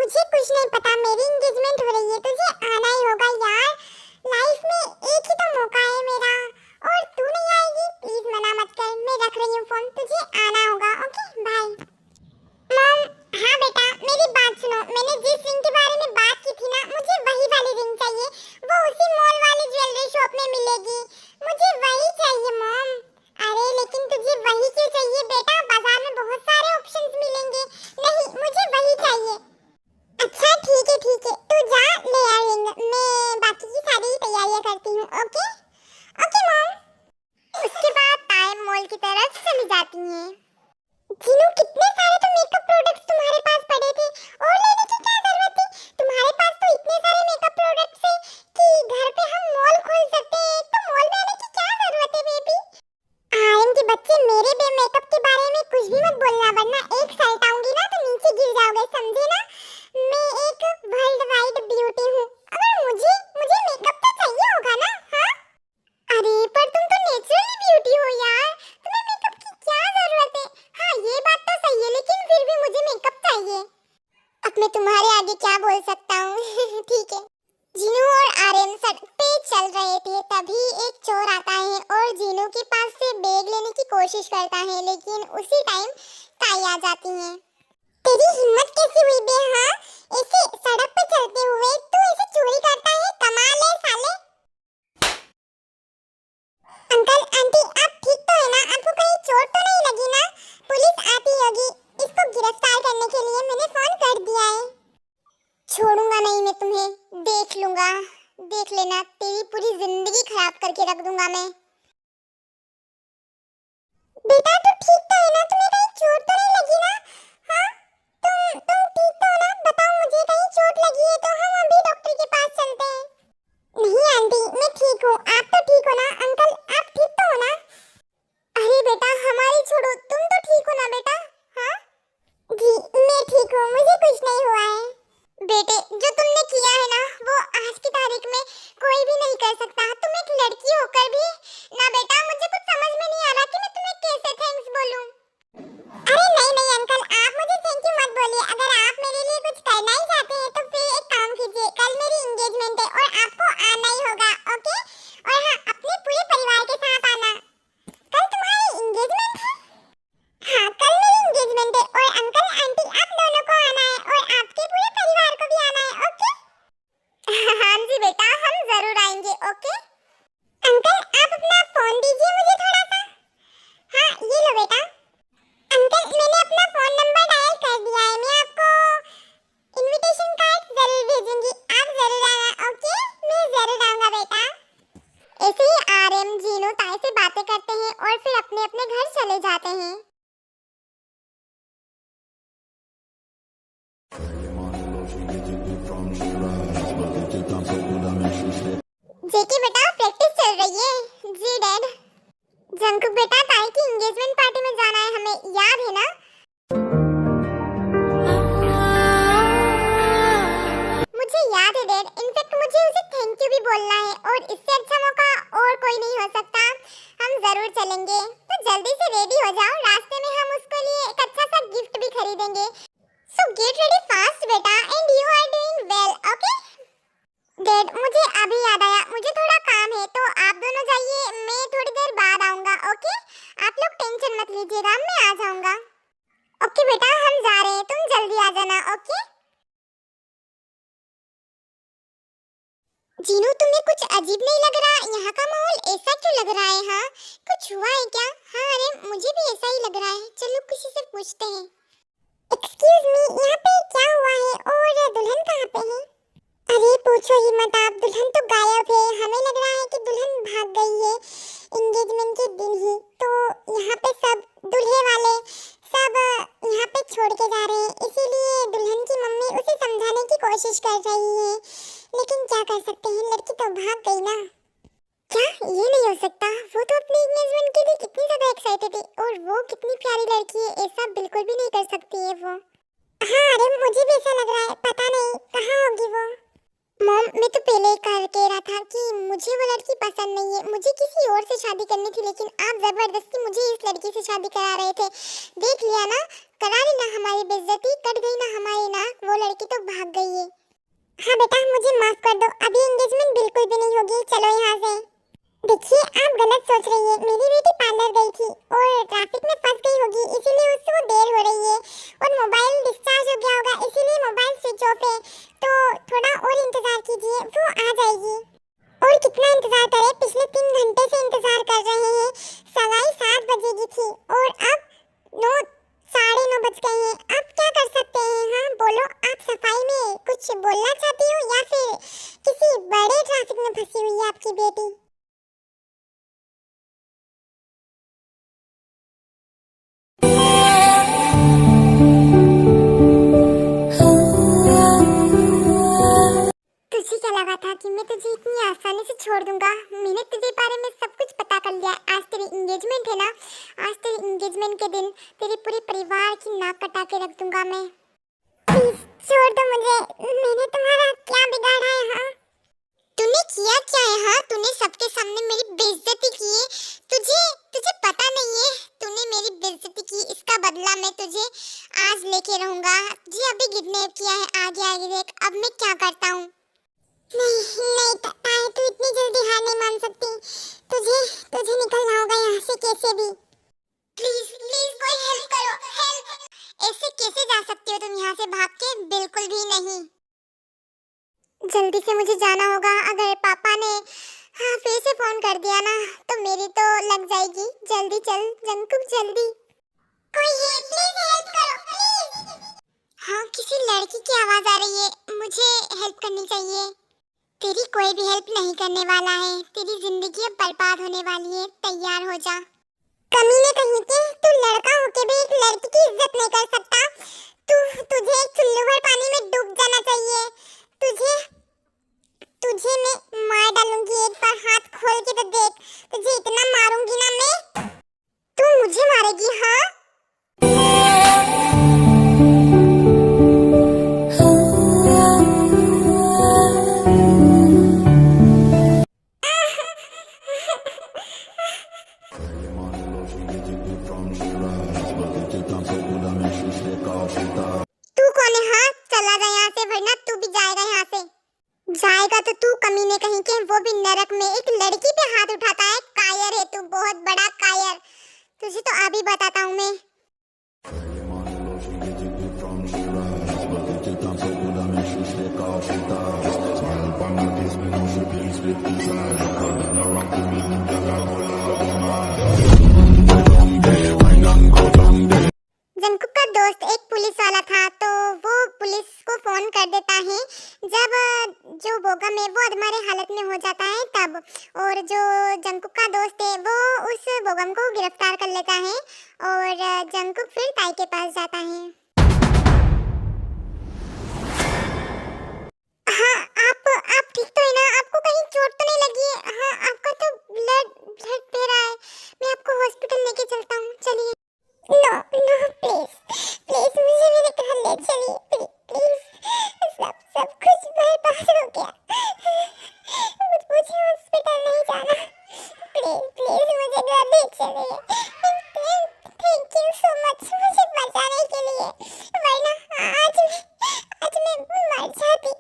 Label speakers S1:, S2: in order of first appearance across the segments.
S1: मुझे कुछ नहीं पता, मेरी एंगेजमेंट हो रही है, तुझे आना ही होगा यार। लाइफ में एक ही तो मौका है मेरा, और तू नहीं आएगी प्लीज मना मत कर, मैं रख रही हूँ फोन, तुझे आना होगा। Okay bye. मॉम, हाँ बेटा मेरी बात सुनो, मैंने जिस रिंग के बारे में बात की थी ना, मुझे वही वाली रिंग चाहिए, वो उसी मॉल वाली ज्वेलरी शॉप में मिलेगी, मुझे वही चाहिए मॉम। अरे लेकिन तुझे वही क्यों चाहिए बेटा, बाजार में बहुत सारे ऑप्शंस मिलेंगे। नहीं मुझे वही चाहिए। अच्छा ठीक है तू जा ले आ रिंग, मैं बाकी की सारी तैयारियां करती हूँ। Okay okay mom. उसके बाद टाइम मॉल की तरफ चली जाती हैं। जिनू कितने सारे तो मेकअप प्रोडक्ट्स तुम्हारे पास पड़े थे, और लेने की क्या जरूरत थी, तुम्हारे पास तो इतने सारे मेकअप प्रोडक्ट्स हैं कि घर पे हम मॉल खोल सकते हैं, तो मॉल में आने की क्या जरूरत है बेबी। आयन के बच्चे, मेरे बे मेकअप के बारे में कुछ भी मत बोलना, वरना एक साइड आऊंगी ना तो नीचे गिर जाओगे, समझे ना। मैं एक वर्ल्ड वाइड ब्यूटी हूँ, अगर मुझे मुझे मेकअप तो चाहिए होगा ना। हाँ अरे पर तुम तो नेचुरली ब्यूटी हो यार, तुम्हें मेकअप की क्या जरूरत है। हाँ ये बात तो सही है, लेकिन फिर भी मुझे मेकअप चाहिए। अब मैं तुम्हारे आगे क्या बोल सकता हूँ। ठीक है। जीनू और आर्यन सड़क पे चल रहे थे, तभी एक चोर आता है और जीनू के पास से बैग लेने की कोशिश करता है, लेकिन उसी टाइम ताई आ जाती है। तेरी हिम्मत कैसी हुई बे, हाँ ऐसे सड़क पे चलते हुए तू ऐसे चोरी करता है, कमाल है साले। अंकल आंटी आप ठीक तो है ना, आपको कहीं चोट तो नहीं लगी ना। पुलिस आती होगी, इसको गिरफ्तार करने के लिए मैंने फोन कर दिया है। छोड़ूंगा नहीं मैं तुम्हें, देख लूंगा, देख लेना, तेरी पूरी जिंदगी खराब करके रख दूंगा मैं। बेटा तू ठीक तो है ना, तुम्हें कहीं चोट तो नहीं लगी ना। हाँ तुम ठीक तो हो ना, बताओ मुझे, कहीं चोट लगी है तो हम अभी डॉक्टर के पास चलते हैं। नहीं आंटी मैं ठीक हूँ, आप तो ठीक हो ना। अंकल आप ठीक तो हो ना। अरे बेटा हमारी छोड़ो, तुम तो ठीक हो ना बेटा। हाँ जी मैं ठीक हूँ, मुझे कुछ नहीं हुआ है। बेटे जो तुमने किया है ना, वो आज की तारीख में कोई भी नहीं कर सकता। तुम एक लड़की होकर भी ना बेटा, मुझे कुछ समझ में नहीं आ रहा कि मैं तुम्हें कैसे थैंक्स बोलूं। अरे नहीं अंकल, आप मुझे थैंक यू मत बोलिए, अगर आप मेरे लिए कुछ करना ही चाहते हैं तो फिर एक काम कीजिए, कल मेरी एंगेजमेंट है और आपको आना ही होगा। ओके और हाँ अपने पूरे परिवार के साथ आना। कल तुम्हारी एंगेजमेंट है। हाँ कल मेरी एंगेजमेंट है और अंकल आंटी आप दोनों को आना है और आपके पूरे परिवार को भी आना है। ओके हाँ जी बेटा हम जरूर आएंगे। ओके अंकल आप अपना फोन दीजिए मुझे थोड़ा सा। हाँ ये लो बेटा। अंकल मैंने अपना फोन नंबर डायल कर दिया है, मैं आपको इनविटेशन कार्ड जरूर भेजूंगी, आप जरूर आना। ओके मैं जरूर आऊंगा बेटा। ऐसे ही आर्यन जीनू ताई से बातें करते हैं और फिर अपने अपने घर चले जाते हैं। जेकी बेटा प्रैक्टिस चल रही है। जी डैड। जंकुक बेटा ताई की एंगेजमेंट पार्टी में जाना है हमें, याद है ना। मुझे याद है डैड, इनफैक्ट मुझे उसे थैंक यू भी बोलना है, और इससे अच्छा मौका और कोई नहीं हो सकता। हम जरूर चलेंगे, तो जल्दी से रेडी हो जाओ, रास्ते में हम उसके लिए एक अच्छा सा गिफ्ट भी खरीदेंगे। सो गेट रेडी फास्ट बेटा, and you are doing well. Okay dad मुझे अभी याद आया, मुझे थोड़ा काम है, तो आप दोनों जाइए, मैं थोड़ी देर बाद आऊंगा। ओके आप लोग टेंशन मत लीजिएगा, मैं आ जाऊंगा। ओके बेटा हम जा रहे हैं, तुम जल्दी आ जाना। ओके जीनू तुम्हें कुछ अजीब नहीं लग रहा, यहाँ का माहौल ऐसा क्यों लग रहा है। हाँ कुछ हुआ है क्या। हाँ अरे मुझे भी ऐसा ही लग रहा है, चलो किसी से पूछते हैं। एक्सक्यूज मी यहाँ पे क्या हुआ है, और दुल्हन कहाँ पे है। अरे पूछो ही मत आप, दुल्हन तो गायब है, हमें लग रहा है कि दुल्हन भाग गई है एंगेजमेंट के दिन ही। तो यहाँ पे सब दूल्हे वाले सब यहाँ पे छोड़ के जा रहे हैं, इसीलिए दुल्हन की मम्मी उसे समझाने की कोशिश कर रही है, लेकिन क्या कर सकते हैं, लड़की तो भाग गई ना। क्या ये नहीं हो सकता, वो तो अपनी एंगेजमेंट के लिए कितनी ज्यादा एक्साइटेड है, और वो कितनी प्यारी लड़की है, ऐसा बिल्कुल भी नहीं कर सकती है वो। हाँ अरे मुझे भी ऐसा लग रहा है, पता नहीं कहाँ होगी वो। मॉम मैं तो पहले ही कह रहा था कि मुझे वो लड़की पसंद नहीं है, मुझे किसी और से शादी करनी थी, लेकिन आप जबरदस्ती मुझे इस लड़की से शादी करा रहे थे। देख लिया ना, करा ली ना हमारी बेइज्जती, कट गई ना हमारी नाक, वो लड़की तो भाग हाँ बेटा, मुझे माफ कर दो, अभी एंगेजमेंट बिल्कुल भी नहीं होगी, चलो यहाँ से। देखिए, आप गलत सोच रही है, मेरी बेटी पार्लर गई थी और ट्रैफिक में फंस गई होगी, इसीलिए उसको देर हो रही है। और मोबाइल डिस्चार्ज हो गया होगा, इसीलिए मोबाइल स्विच ऑफ है। तो थोड़ा और इंतजार कीजिए, वो आ जाएगी। और कितना इंतजार करें, पिछले 3 घंटे से इंतजार कर रहे हैं। 7:15 बजेगी थी और अब 9 साढ़े 9 बज गए हैं। अब क्या कर सकते हैं? हाँ बोलो, आप सफाई में कुछ बोलना चाहती हो या फिर किसी बड़े ट्रैफिक में फंसी हुई है आपकी बेटी? तुझे क्या लगा था कि मैं तुझे इतनी आसानी से छोड़ दूंगा? मैंने तुझे बारे में सब कुछ पता कर लिया। आज तेरी एंगेजमेंट है ना, आज तेरी एंगेजमेंट के दिन तेरे पूरे परिवार की नाक कटा के रख दूंगा मैं। प्लीज छोड़ दो मुझे, मैंने तुम्हारा क्या बिगाड़ा है? हाँ तूने किया क्या है? हाँ तूने सबके सामने मेरी बेइज्जती की है। तुझे तुझे पता नहीं है, तूने मेरी बेइज्जती की, इसका बदला मैं तुझे आज लेके रहूंगा। जी अभी किडनैप किया है, आगे आगे देख अब मैं क्या करता हूँ। नहीं नहीं ताए, तू इतनी जल्दी हार नहीं मान सकती। तुझे तुझे निकलना होगा यहाँ से कैसे भी। प्लीज प्लीज कोई हेल्प करो, हेल्प। ऐसे कैसे जा सकती हो तुम यहाँ से भाग के? बिल्कुल भी नहीं। जल्दी से मुझे जाना होगा, अगर पापा ने हाँ फिर से फोन कर दिया ना तो मेरी तो लग जाएगी। जल्दी चल जंकुक, जल्दी। कोई है, प्लीज हेल्प करो प्लीज। हाँ किसी लड़की की आवाज आ रही है, मुझे हेल्प करनी चाहिए। तेरी कोई भी हेल्प नहीं करने वाला है, तेरी जिंदगी अब बर्बाद होने वाली है, तैयार हो जा। कमीने कहीं के, तू लड़का होके भी एक लड़की की इज्जत नहीं कर सकता। तुझे एक चुल्लू भर पानी में डूब जाना चाहिए। तुझे मैं मार डालूंगी, एक बार हाथ खोल के तो देख। तुझे इतना मारूंगी ना मैं, तू मुझे मारेगी? हाँ तू कौन है? हाँ चला जा यहाँ से, वरना तू भी जाएगा यहाँ से। जाएगा तो तू कमीने कहीं के, वो भी नरक में। एक लड़की पे हाथ उठाता है, कायर है तू, बहुत बड़ा कायर। तुझे तो अभी बताता हूँ मैं। जंकुक का दोस्त एक पुलिस वाला था, तो वो पुलिस को फोन कर देता है जब जो बोगम है वो अधमरे हालत में हो जाता है तब। और जो जंकुक का दोस्त है वो उस बोगम को गिरफ्तार कर लेता है और जंकुक फिर ताई के पास जाता है। हाँ आप ठीक तो है ना? आपको कहीं चोट तो नहीं लगी है? हाँ आपका तो ब्लड बह रहा है, मैं आपको हॉस्पिटल लेके चलता हूँ, चलिए। नो नो प्लीज प्लीज मुझे मेरे घर ले चलिए, प्लीज। सब कुछ बर्बाद हो गया, मुझे हॉस्पिटल नहीं जाना। प्लीज मुझे घर ले चलिए। थैंक यू सो मच मुझे बचाने के लिए, वरना आज मैं मर जाती।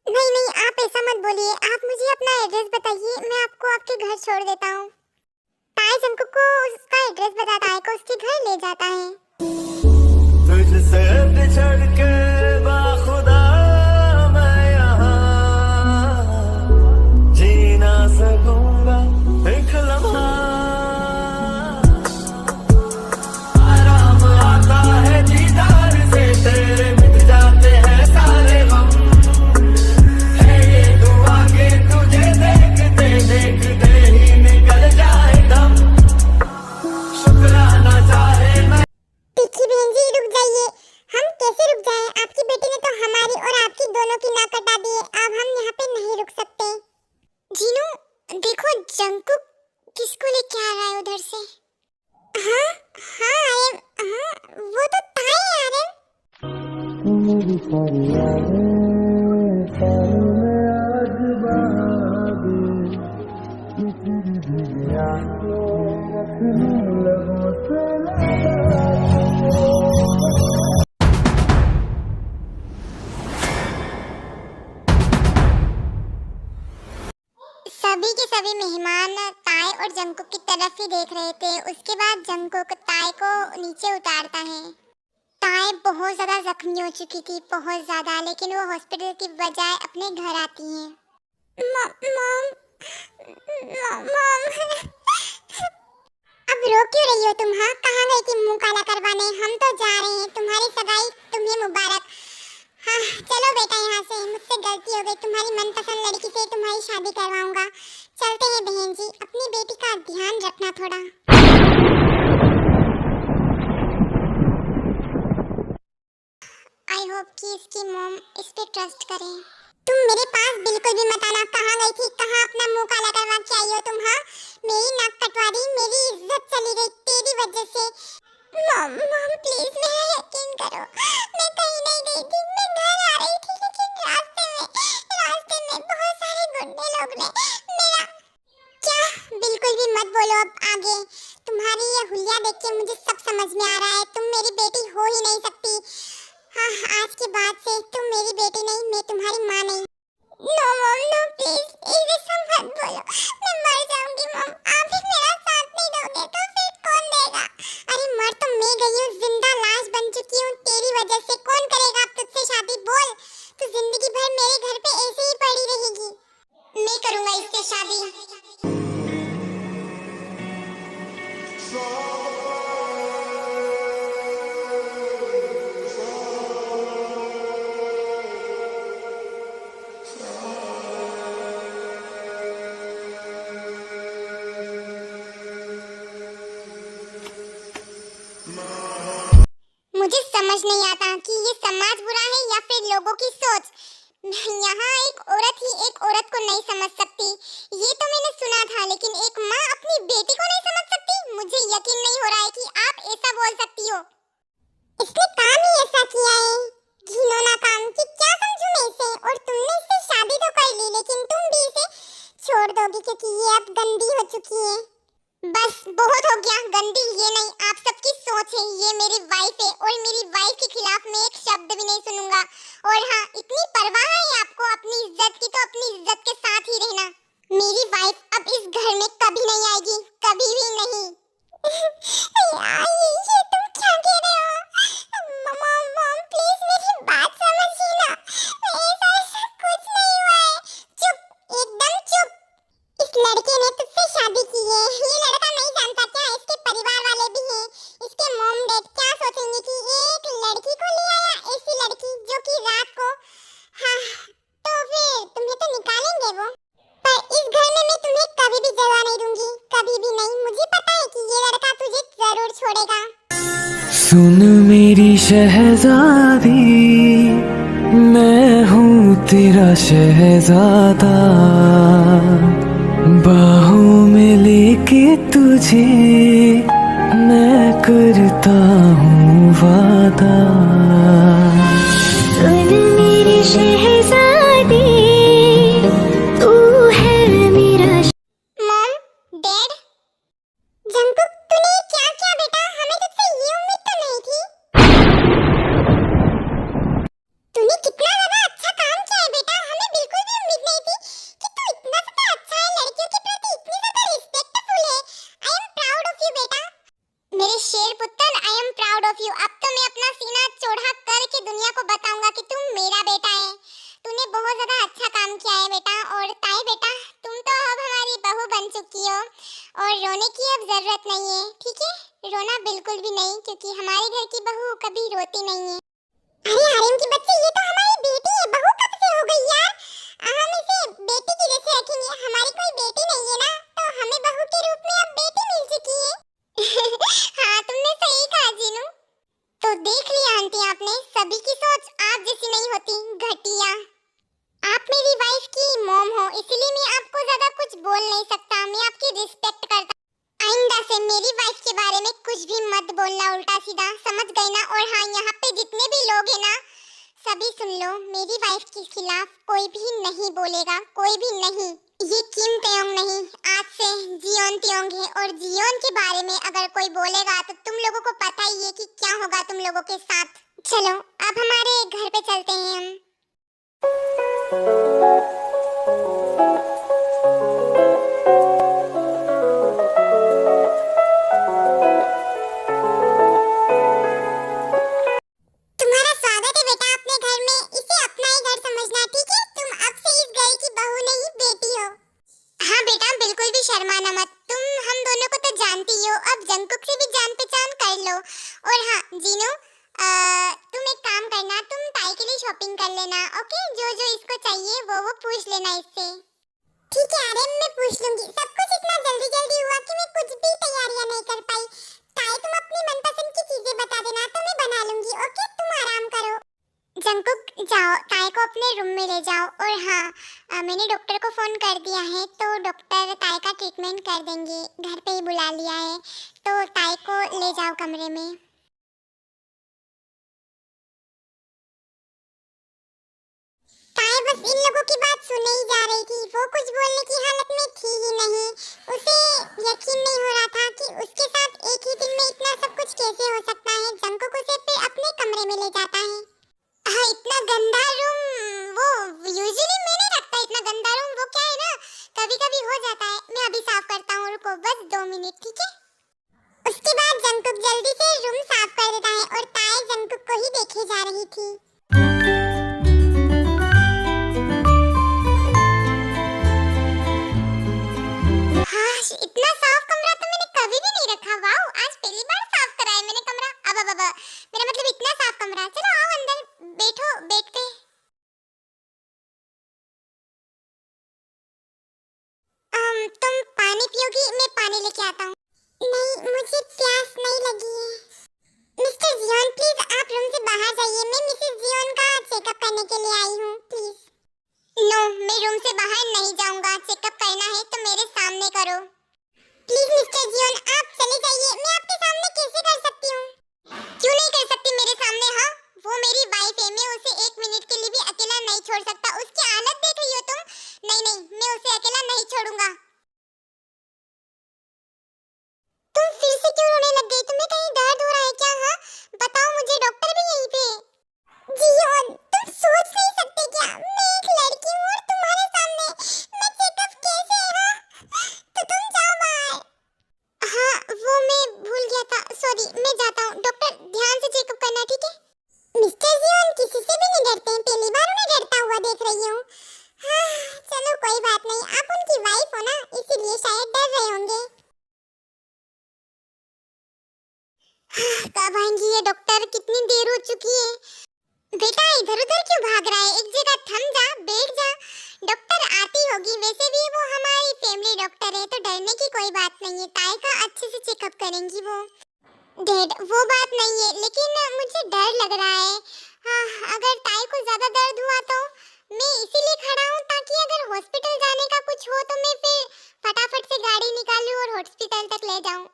S1: नहीं आप ऐसा मत बोलिए, आप मुझे अपना एड्रेस बताइए, मैं आपको आपके घर छोड़ देता हूँ। ताई जंकुक को उसका एड्रेस बताता है, को उसके घर ले जाता है।
S2: तुझसे बिछड़ के बाखुदा मैं यहाँ जी ना सकूंगा एक लम्हा। आराम आता है दीदार से, तेरे मिट जाते हैं सारे गम। है ये दुआ के तुझे देखते देखते ही निकल जाए दम। शुक्राना चाहे मैं।
S1: टिक्की बहन जी रुक जाइए। हम कैसे रुक जाएं? आपकी बेटी ने तो हमारी और आपकी दोनों की नाक कटा दी है, अब हम यहाँ पे नहीं रुक सकते। जीनू देखो, जंकुक किसको लेके आ रहा है उधर से। हाँ हाँ हाँ वो तो ताई आ रहे हैं।
S3: मेरी सारी यादें सारी में आज बहादे, किसी भी आंखें रखने लगों से लगा।
S1: सभी मेहमान ताए और जंकुक की तरफ ही देख रहे थे। उसके बाद जंकुक ताए को नीचे उतारता है। ताए बहुत ज्यादा जख्मी हो चुकी थी, बहुत ज्यादा, लेकिन वो हॉस्पिटल की बजाय अपने घर आती है। मॉम, मॉम, अब रो क्यों रही हो तुम? हाँ, कहाँ गई थी मुंह काला करवाने? हम तो जा रहे हैं, तुम्हारी सगाई तुम्हें मुबारक। हाँ चलो बेटा यहाँ से, मुझसे गलती हो गई, तुम्हारी मनपसंद लड़की से तुम्हारी शादी करवाऊंगा। चलते हैं बहन जी, अपनी बेटी का ध्यान रखना थोड़ा। आई होप कि इसकी मॉम इस पे ट्रस्ट करे। तुम मेरे पास बिल्कुल भी मत आना। कहाँ गई थी, कहाँ अपना मुंह काला करवा के आई हो तुम? हाँ, मेरी नाक कटवा दी, मेरी इज्जत चली गई तेरी वजह से। मॉम प्लीज मेरा यकीन करो, मैं कहीं नहीं गई थी, मैं घर आ रही थी, लेकिन रास्ते में बहुत सारे गुंडे लोग ने मेरा। क्या? बिल्कुल भी मत बोलो अब आगे। तुम्हारी ये हुलिया देख के मुझे सब समझ में आ रहा है, तुम मेरी बेटी हो ही नहीं सकती। हाँ, आज के बाद से तुम मेरी बेटी नहीं, मैं तुम्हारी माँ नहीं। नो मॉम नो, प्लीज ऐसे सब मत बोलो, मैं मर जाऊंगी मॉम। आप ही मेरा साथ नहीं दोगे तो फिर कौन देगा? अरे मर तो मैं गई हूँ, जिंदा लाश बन चुकी हूँ तेरी वजह से। कौन करेगा अब तुझसे शादी? बोल, तू जिंदगी भर मेरे घर पे ऐसे ही पड़ी रहेगी। मैं करूंगा इससे शादी। मुझे समझ नहीं आता कि ये समाज बुरा है या फिर लोगों की सोच। यहाँ एक औरत ही एक औरत को नहीं समझ सकती, ये तो मैंने सुना था, लेकिन एक माँ अपनी बेटी को नहीं समझ सकती? मुझे यकीन नहीं हो रहा है कि आप ऐसा बोल सकती हो। इसने काम ही ऐसा किया है, घिनौना काम, कि क्या समझूं मैं इसे? और तुमने इससे शादी तो कर ली, लेकिन तुम भी इसे छोड़ दोगी क्योंकि ये अब गंदी हो चुकी है। बस बहुत हो गया, गंदी ये नहीं, आप सबकी सोच है। ये मेरी वाइफ है और मेरी वाइफ के खिलाफ मैं एक शब्द भी नहीं सुनूंगा। और हाँ, इतनी परवाह है आपको अपनी इज्जत की, तो अपनी इज्जत के साथ ही रहना। मेरी वाइफ अब इस घर में कभी नहीं आएगी, कभी भी नहीं। यार ये तुम क्या कह रहे हो? मॉम प्लीज मेरी बात समझिए ना, ऐसा कुछ नहीं हुआ है। चुप, एकदम चुप। इस लड़के ने तुझसे शादी की है, ये लड़का नहीं जानता क्या? इसके परिवार वाले भी हैं, इसके मॉम डैड क्या सोचेंगे कि एक लड़की को ले आया, ऐसी लड़की जो कि रात को। हाँ तो फिर तुम्हें तो निकालेंगे वो, पर इस घर में मैं तुम्हें कभी भी जगह नहीं दूंगी, कभी भी नहीं। मुझे पता है कि ये लड़का तुझे जरूर छोड़ेगा।
S3: सुन मेरी शहजादी, मैं हूँ तेरा शहजादा, बाहों में लेके तुझे मैं करता हूँ वादा।
S4: सुन मेरी शहजादी, तू है मेरा।
S1: मॉम डैड, जंकुक तूने क्या किया बेटा? हमें तुझसे ये उम्मीद तो नहीं थी। तूने कितना ज्यादा अच्छा काम किया है बेटा, हमें बिल्कुल भी उम्मीद नहीं थी कि तू इतना ज्यादा अच्छा है, लड़कियों के प्रति इतनी ज्यादा रिस्पेक्टफुल है। I am proud of you बेटा, मेरे शेर पुत्र, I am proud of you. अब तो मैं अपना सीना चौड़ा करके दुनिया को बताऊंगा कि तुम मेरा बेटा है। तूने बहुत ज्यादा अच्छा काम किया है बेटा। और ताई बेटा, तुम तो अब हमारी बहू बन चुकी हो और रोने की अब जरूरत नहीं है, ठीक है? रोना बिल्कुल भी नहीं, क्योंकि हमारे घर की बहू कभी रोती नहीं है। अरे हराम की बच्चे, ये तो हमारी बेटी है, बहू कब से हो गई यार? हम इसे बेटी की जैसे रखेंगे, हमारी कोई बेटी नहीं है ना, तो हमें बहू के रूप में अब बेटी मिल चुकी है। हाँ तुमने सही कहा जीनू। तो देख लिया आंटी आपने, सभी की सोच आप जैसी नहीं होती, घटिया। आप मेरी वाइफ की मॉम हो, इसलिए मैं आपको ज्यादा कुछ बोल नहीं सकता, मैं आपकी रिस्पेक्ट करता। आइंदा से मेरी वाइफ के बारे में कुछ भी मत बोलना उल्टा सीधा, समझ गई ना? और हाँ, यहाँ पे जितने भी लोग हैं ना, सभी सुन लो, मेरी वाइफ के खिलाफ कोई भी नहीं बोलेगा, कोई भी नहीं। ये किम तेयोंग नहीं, आज से जियोन तेयोंग है। और जियोन के बारे में अगर कोई बोलेगा तो तुम लोगों को पता ही है कि क्या होगा तुम लोगों के साथ। चलो अब हमारे घर पे चलते हैं हम। शॉपिंग कर लेना, ओके? जो जो इसको चाहिए वो पूछ लेना इससे। ठीक है अरे मैं पूछ लूंगी। सब कुछ इतना जल्दी जल्दी हुआ कि मैं कुछ भी तैयारियां नहीं कर पाई। ताई तुम अपनी मनपसंद की चीजें बता देना तो मैं बना लूंगी, ओके? तुम आराम करो। जंकुक जाओ, ताई को अपने रूम में ले जाओ। और हाँ, मैंने डॉक्टर को फोन कर दिया है तो डॉक्टर ताई का ट्रीटमेंट कर देंगे। घर पे ही बुला लिया है तो ताई को ले जाओ कमरे में। ताई बस इन लोगों की बात सुने ही जा रही थी। वो कुछ बोलने की हालत में थी ही नहीं। उसे यकीन नहीं हो रहा था कि उसके साथ एक ही दिन में इतना सब कुछ कैसे हो सकता है। जंकुक उसे फिर अपने कमरे में ले जाता है। हाँ, इतना गंदा रूम वो यूजुअली मैं नहीं रखता। इतना गंदा रूम वो क्या है ना, कभी कभी हो जाता है। मैं अभी साफ करता हूँ, रुको बस 2 मिनट, ठीक है? उसके बाद जंकुक जल्दी से रूम साफ कर देता है और ताई जंकुक को ही देखे जा रही थी। हाँ, इतना साफ कमरा तो मैंने कभी भी नहीं रखा। वाओ, आज पहली बार साफ करा है मैंने कमरा। अब मेरा मतलब इतना साफ कमरा। चलो आओ अंदर बैठो, बैठते। तुम पानी पियोगी? मैं पानी लेके आता हूँ। नहीं, मुझे प्यास नहीं लगी है। मिस्टर जियोन प्लीज आप रूम से बाहर जाइए। मैं मिसेस जियोन का चेकअप करने के लिए आई हूँ, प्लीज। नो, मैं रूम से बाहर नहीं जाऊंगा। चेकअप करना है तो मेरे सामने करो। प्लीज मिस्टर जियोन आप चले जाइए। मैं आपके सामने कैसे कर सकती हूँ? क्यों नहीं कर सकती मेरे सामने? हाँ, वो मेरी वाइफ है। मैं उसे 1 मिनट के लिए भी अकेला नहीं छोड़ सकता। उसकी हालत देख रही हो तुम? नहीं नहीं, मैं उसे अकेला नहीं छोड़ूंगा। तुम फिर से क्यों रोने लग गई? तुम्हें कहीं दर्द हो रहा है क्या? हाँ बताओ मुझे, डॉक्टर भी यहीं पे। जियोन तुम सोच नहीं सकते क्या? मैं एक लड़की हूँ और तुम्हारे सामने मैं चेकअप कैसे? हाँ तो तुम जाओ बाहर। हाँ वो मैं भूल गया था, सॉरी। मैं जाता हूँ। डॉक्टर ध्यान से चेकअप करना, ठीक है? मिस्टर जियोन किसी से भी नहीं डरते हैं। पहली बार उन्हें डरता हुआ देख रही हूँ। हाँ चलो कोई बात नहीं, आप उनकी वाइफ हो ना, इसीलिए शायद डर रहे होंगे। कब आएंगी ये डॉक्टर? कितनी देर हो चुकी है। बेटा इधर उधर क्यों भाग रहा है? एक जगह थम जा, बैठ जा। डॉक्टर आती होगी। वैसे भी वो हमारी फैमिली डॉक्टर है तो डरने की कोई बात नहीं है। ताई का अच्छे से चेकअप करेंगी वो। डैड वो बात नहीं है, लेकिन मुझे डर लग रहा है। हाँ, अगर ताई को ज्यादा दर्द हुआ तो मैं इसीलिए खड़ा हूँ ताकि अगर हॉस्पिटल जाने का कुछ हो तो मैं फिर फटाफट से गाड़ी निकालूं और हॉस्पिटल तक ले जाऊं।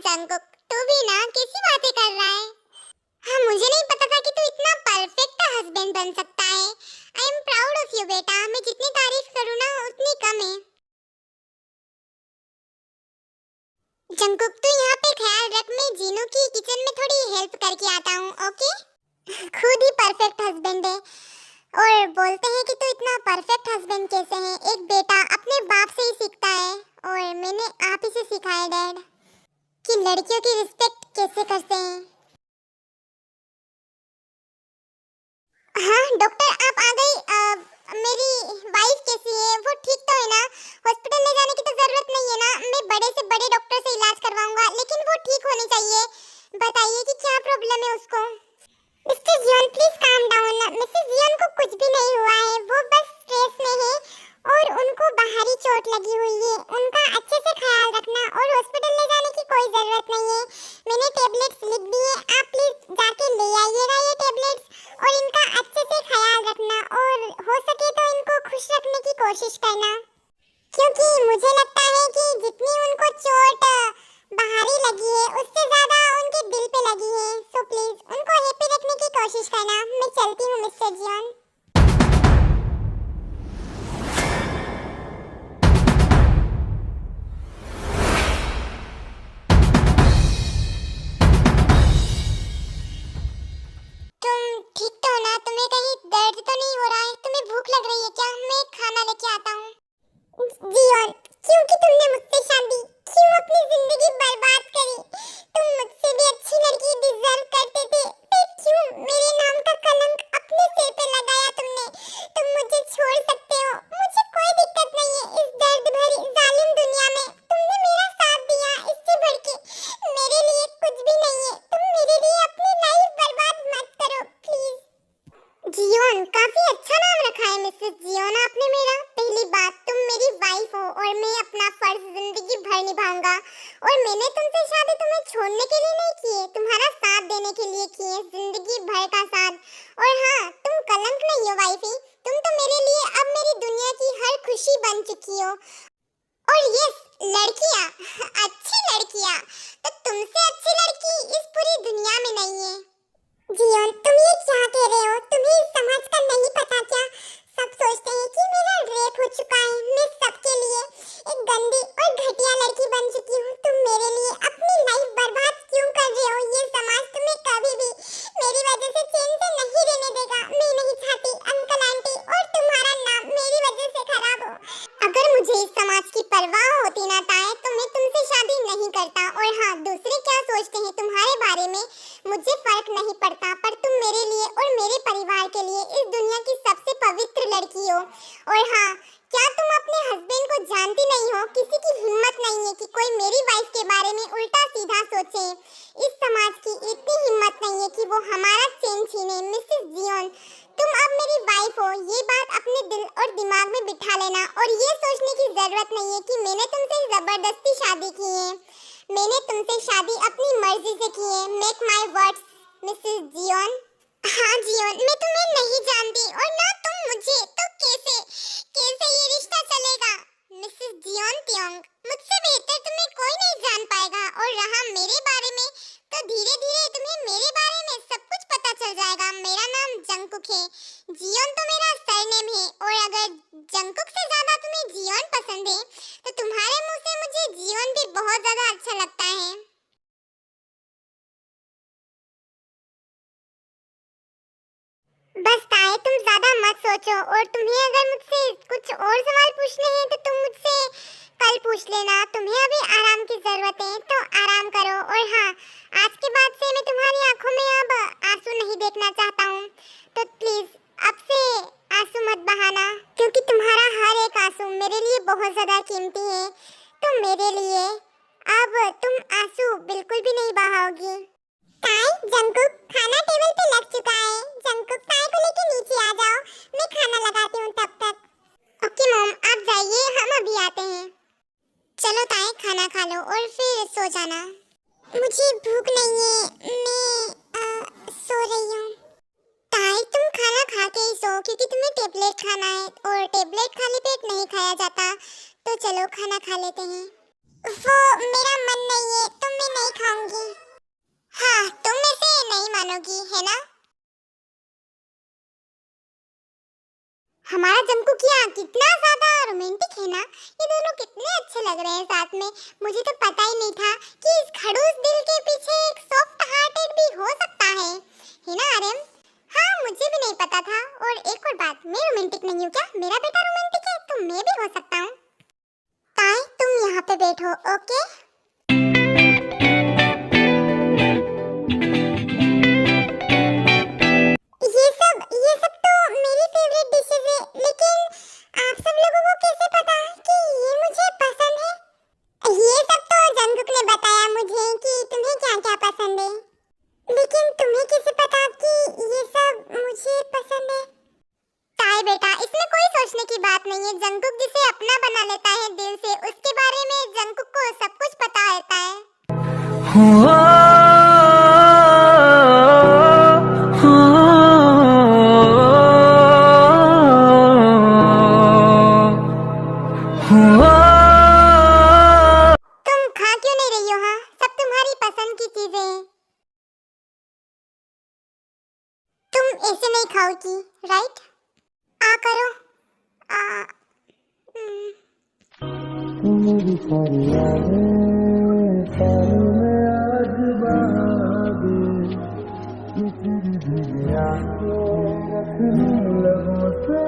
S1: जंकुक तू भी ना कैसी बातें कर रहा है? हाँ, मुझे नहीं पता था कि तू इतना परफेक्ट हस्बैंड बन सकता है। I am proud of you बेटा। मैं जितनी तारीफ करूँ ना उतनी कम है। जंकुक तू यहाँ पे ख्याल रख, मैं जीनू की किचन में थोड़ी हेल्प करके आता हूँ, ओके? खुद ही परफेक्ट हस्बैंड है और बोलते हैं कि तू इतना परफेक्ट हस्बैंड कैसे है? एक बेटा अपने बाप से ही सीखता है और मैंने आप ही से सीखा है डैड कि लड़कियों की रिस्पेक्ट कैसे करते हैं। हाँ डॉक्टर आप आ गई। मेरी वाइफ कैसी है? वो ठीक तो है ना? हॉस्पिटल ले जाने की तो जरूरत नहीं है ना? मैं बड़े से बड़े डॉक्टर से इलाज करवाऊंगा, लेकिन वो ठीक होनी चाहिए। बताइए कि क्या प्रॉब्लम है उसको। Mr Jeon please calm down. Mrs Jeon को कुछ भी नहीं हुआ है, वो बस स्ट्रेस में है और उनको बाहरी चोट लगी हुई है। उनका अच्छे से ख्याल रखना और हॉस्पिटल ले जाने की कोई जरूरत नहीं है। मैंने टैबलेट्स लिख दी है, आप प्लीज जाके ले आइएगा ये टैबलेट्स और इनका अच्छे से ख्याल रखना और हो सके तो इनको खुश रखने की कोशिश करना, क्योंकि मुझे लगता है कि जितनी उनको चोट बाहरी लगी है उससे ज्यादा उनके दिल पे लगी है। सो प्लीज उनको हैप्पी रखने की कोशिश करना। मैं चलती हूँ मिस्टर जियोन। तुम ठीक तो हो ना? तुम्हें कहीं दर्द तो नहीं हो रहा है? तुम्हें भूख लग रही है क्या? मैं खाना लेके आता हूँ। जियोन क्योंकि तुमने मुझसे शादी क्यों अपनी जिंदगी बर्बाद करी? तुम मुझसे भी अच्छी लड़की डिजर्व करते थे, फिर क्यों मेरे नाम का कलंक अपने सिर पे लगाया तुमने? तुम मुझे छोड़ सकते हो, मुझे कोई दिक्कत नहीं है। इस दर्द भरी जालिम दुनिया में तुमने मेरा साथ दिया, इससे बढ़ के मेरे लिए कुछ भी नहीं है। तुम मेरे लिए अपनी लाइफ बर्बाद मत करो प्लीज। जियोन, काफी अच्छा नाम रखा है मिसेस जियोन आपने मेरा। पहली बात, तुम मेरी वाइफ हो और मैं अपना फर्ज जिंदगी भर निभाऊंगा। और मैंने तुमसे शादी तुम्हें छोड़ने के लिए नहीं की है, तुम्हारा साथ देने के लिए की है, जिंदगी भर का साथ। और हाँ, तुम कलंक नहीं हो वाइफी, तुम तो मेरे लिए अब मेरी दुनिया की हर खुशी बन चुकी हो। और यस, लड़कियां, अच्छी लड़कियां, तो तुमसे अच्छी लड़की इस पूरी दुनिया में नहीं है। जियोन, तुम ये क्या कह रहे हो? तुम्हें इस समाज का नहीं पता क्या? सब सोचते हैं कि मेरा रेप हो चुका है। मैं सबके लिए एक गंदी और घटिया लड़की बन चुकी हूँ। तुम मेरे लिए अपनी लाइफ बर्बाद क्यों कर रहे हो? ये समाज तुम्हें कभी भी मेरी वजह से चैन से नहीं रहने देगा। मैं नहीं चाहती अंकल आंटी और तुम्हारा नाम मेरी वजह से खराब हो। अगर मुझे इस समाज की परवाह होती ना ताए, तो मैं तुमसे शादी नहीं करता। और हाँ, दूसरे क्या सोचते हैं तुम्हारे बारे में मुझे फर्क नहीं पड़ता, पर तुम मेरे लिए और मेरे परिवार के लिए इस दुनिया की सबसे पवित्र लड़की हो। और हाँ, क्या तुम अपने हस्बैंड को जानती नहीं हो? किसी की हिम्मत नहीं है कि कोई मेरी वाइफ के बारे में उल्टा सीधा सोचे। इस समाज की इतनी हिम्मत नहीं है कि वो हमारा चैन छीने। मिसेस जियोन, तुम अब मेरी वाइफ हो, ये बात अपने दिल और दिमाग में बिठा लेना। और ये सोचने की जरूरत नहीं है कि मैंने तुमसे जबरदस्ती शादी की है। मैंने तुमसे शादी अपनी मर्जी से की है। Make my words Mrs Jeon. हाँ जियोन, मैं तुम्हें नहीं जानती और ना तुम मुझे, तो कैसे कैसे ये रिश्ता चलेगा? मिसेस जियोन त्योंग, मुझसे बेहतर तुम्हें कोई नहीं जान पाएगा। और रहा मेरे बारे में, तो धीरे धीरे तुम्हें मेरे बारे में सब कुछ पता चल जाएगा। मेरा नाम जंगकुक है, जियोन तो मेरा सरनेम है। और अगर जंगकुक से ज्यादा तुम्हें जियोन पसंद है, तो तुम्हारे मुंह से मुझे जियोन भी बहुत ज्यादा अच्छा लगता है। बस ताए, तुम ज्यादा मत सोचो। और तुम्हें अगर मुझसे कुछ और सवाल पूछने हैं तो तुम मुझसे कल पूछ लेना। तुम्हें अभी आराम की जरूरत है, तो आराम करो। और हाँ, आज के बाद से मैं तुम्हारी आंखों में अब आंसू नहीं देखना चाहता हूँ, तो प्लीज अब से आंसू मत बहाना, क्योंकि तुम्हारा हर एक आंसू मेरे लिए बहुत ज्यादा कीमती है। तो मेरे लिए अब तुम आंसू बिल्कुल भी नहीं बहाओगी। ताई, जंगकुक, खाना टेबल पे लग चुका है। जंगकुक, ताई को लेके नीचे आ जाओ, मैं खाना लगाती हूँ तब तक। ओके मॉम, आप जाइए, हम अभी आते हैं। चलो ताई, खाना खा लो और फिर सो जाना। मुझे भूख नहीं है, मैं सो रही हूँ। ताई, तुम खाना खा के ही सो, क्योंकि तुम्हें टेबलेट खाना है और टेबलेट खाली पेट नहीं खाया जाता। तो चलो खाना खा लेते हैं। वो मेरा मन नहीं है, तो मैं नहीं खाऊंगी। हाँ, तुम इसे नहीं मानोगी, है ना? हमारा जंगकुक यहाँ कितना ज्यादा रोमांटिक है ना। ये दोनों कितने अच्छे लग रहे हैं साथ में। मुझे तो पता ही नहीं था कि इस खड़ूस दिल के पीछे एक सॉफ्ट हार्टेड भी हो सकता है ना आर्यन? हाँ, मुझे भी नहीं पता था। और एक और बात, मैं रोमांटिक नहीं हूँ क्या? मेरा बेटा रोमांटिक है, तो मैं भी हो सकता हूँ। ताई, तुम यहाँ पे बैठो, ओके? ये सब तो मेरी फेवरेट डिशेस है, लेकिन आप सब लोगों को कैसे पता कि ये मुझे पसंद है? ये सब तो जंगकुक ने बताया मुझे कि तुम्हें क्या-क्या पसंद है, लेकिन तुम्हें कैसे पता कि ये सब मुझे पसंद है? ताई बेटा, इसमें कोई सोचने की बात नहीं है। जंगकुक जिसे अपना बना लेता है दिल से, उसके बारे में जंगकुक को सब कुछ पता रहता है। ऐसे नहीं खाओगी, राइट? आ करो।
S3: मेरी सारी यादें सालों में आज बागे, किसी भी आंखें रखने लगों से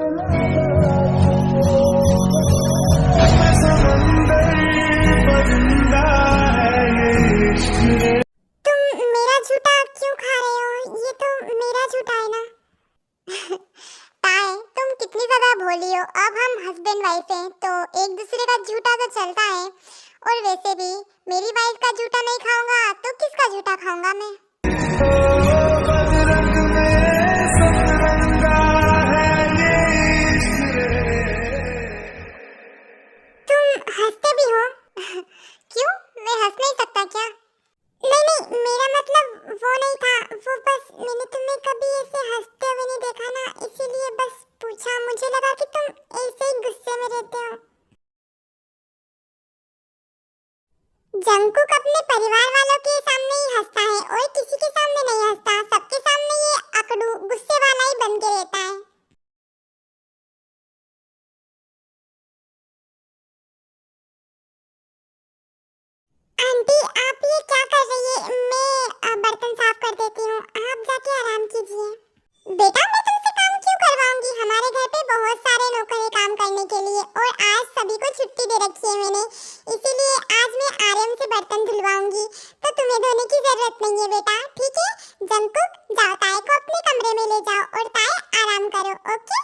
S1: तुम मेरा झूठा क्यों खा रहे हो? ये तो मेरा झूठा है ना। ताए, तुम कितनी ज्यादा भोली हो। अब हम हस्बैंड वाइफ हैं, तो एक दूसरे का झूठा तो चलता है। और वैसे भी मेरी वाइफ का झूठा नहीं खाऊंगा तो किसका झूठा खाऊंगा मैं? बेटा मैं तुमसे काम क्यों करवाऊंगी? हमारे घर पे बहुत सारे नौकर हैं काम करने के लिए और आज सभी को छुट्टी दे रखी है मैंने, इसीलिए आज मैं आर्यन से बर्तन धुलवाऊंगी, तो तुम्हें धोने की जरूरत नहीं है बेटा, ठीक है? जंकुक जाओ, ताए को अपने कमरे में ले जाओ और ताए आराम करो, ओके?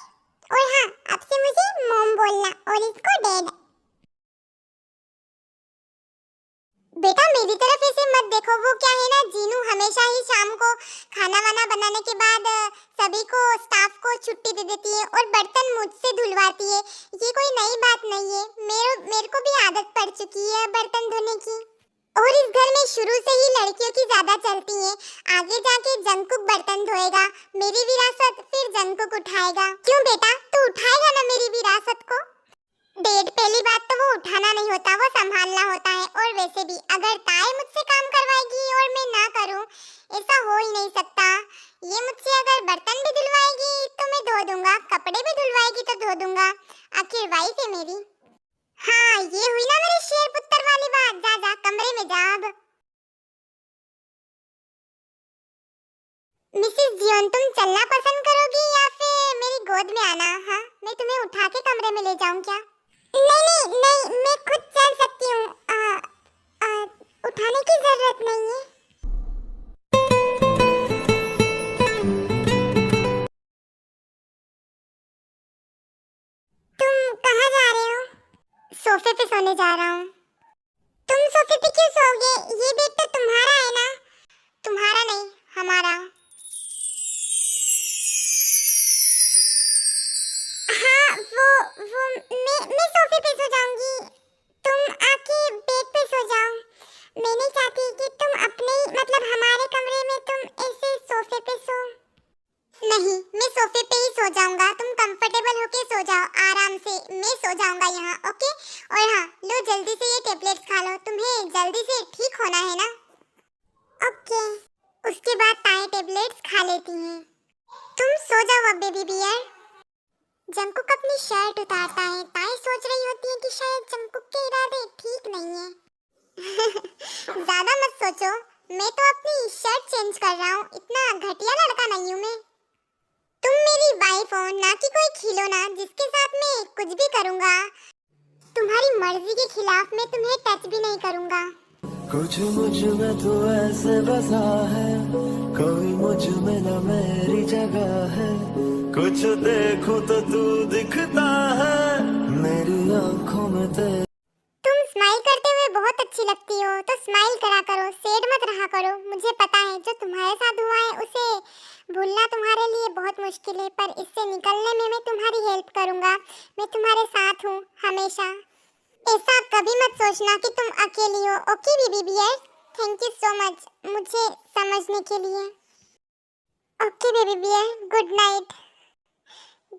S1: और हाँ, अब से मुझे मॉम बोलना और इसको डैड। बेटा मेरी तरफ ऐसे मत देखो, वो क्या है ना, जीनू हमेशा ही शाम को खाना वाना बनाने के बाद सभी को स्टाफ को छुट्टी दे देती है और बर्तन मुझसे धुलवाती है। ये कोई नई बात नहीं है, मेरे को भी आदत पड़ चुकी है बर्तन धोने की। और इस घर में शुरू से ही लड़कियों की ज्यादा चलती है। आगे जाके जंकुक बर्तन धोएगा, मेरी विरासत फिर जंकुक उठाएगा। क्यों बेटा, तू उठाएगा ना मेरी विरासत को? डेड, पहली बात तो वो उठाना नहीं होता, वो संभालना होता है। और वैसे भी अगर ताए मुझसे काम करवाएगी और मैं ना करूं, ऐसा हो ही नहीं सकता। ये मुझसे अगर बर्तन भी धुलवाएगी तो मैं धो दूंगा, कपड़े भी धुलवाएगी तो धो दूंगा, आखिर वाइफ है मेरी। हाँ, ये हुई ना मेरे शेर पुत्र वाली बात। जा जा कमरे में जा अब। मिसेस जियोन, तुम चलना पसंद करोगी या फिर मेरी गोद में आना? हाँ, मैं तुम्हें उठा के कमरे में ले जाऊं क्या? नहीं, मैं खुद चल सकती हूँ, उठाने की जरूरत नहीं है। तुम कहाँ जा रहे हो? सोफे पे सोने जा रहा हूँ। तुम सोफे पे क्यों सोओगे? ये बेड तो तुम्हारा है ना? तुम्हारा नहीं, हमारा। हाँ, वो मैं सोफे पे सो जाऊंगी, तुम आके बेड पे सो जाओ। मैं नहीं चाहती कि तुम अपने मतलब हमारे कमरे में तुम ऐसे सोफे पे सो। नहीं, मैं सोफे पे ही सो जाऊंगा, तुम कंफर्टेबल होके सो जाओ आराम से, मैं सो जाऊंगा यहाँ, ओके? और हाँ, लो जल्दी से ये टेबलेट्स खा लो, तुम्हें जल्दी से ठीक होना है ना? ओके, उसके बाद ताए टेबलेट्स खा लेती हैं। तुम सो जाओ अब बेबी बियर। जंकुक अपनी शर्ट उतारता है, ताए सोच रही होती है कि शायद जंकुक के इरादे ठीक नहीं है। ज्यादा मत सोचो, मैं तो अपनी शर्ट चेंज कर रहा हूँ, इतना घटिया लड़का नहीं हूँ मैं। तुम मेरी वाइफ हो, ना कि कोई खिलौना जिसके साथ मैं कुछ भी करूँगा। तुम्हारी मर्जी के खिलाफ मैं तुम्हें टच भी नहीं करूँगा।
S2: कुछ मुझ में तो ऐसे बसा है, कोई मुझ में न मेरी जगह है। कुछ देखो तो तू दिखता है मेरी आंखों में तेरे।
S1: तुम स्माइल करते हुए बहुत अच्छी लगती हो, तो स्माइल करा करो, सैड मत रहा करो। मुझे पता है जो तुम्हारे साथ हुआ है उसे भूलना तुम्हारे लिए बहुत मुश्किल है, पर इससे निकलने में मैं तुम्हारी हेल्प करूँगा। मैं तुम्हारे साथ हूँ हमेशा। ऐसा कभी मत सोचना कि तुम अकेली हो, okay baby bear? Thank you so much मुझे समझने के लिए। Okay baby bear, good night.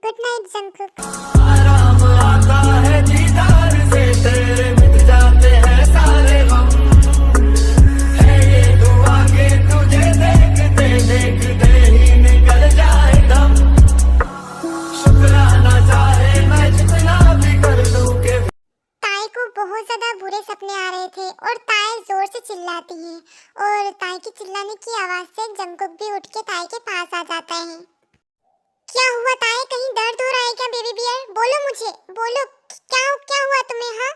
S1: Good night Jungkook.
S2: आराम आता है दीदार से, तेरे मिट जाते हैं सारे गम। है ये दुआ के तुझे देखते देखते ही निकल जाए दम। शुक्राना चाहे मैं जितना भी कर दूं के।
S1: ताए को बहुत ज्यादा बुरे सपने आ रहे थे और ताए जोर से चिल्लाती है और ताए की चिल्लाने की आवाज से जंकुक भी उठ के ताए के पास आ जाता है। क्या हुआ ताए, कहीं दर्द हो रहा है क्या बेबी बियर? बोलो मुझे, बोलो क्या हुआ तुम्हें? हाँ,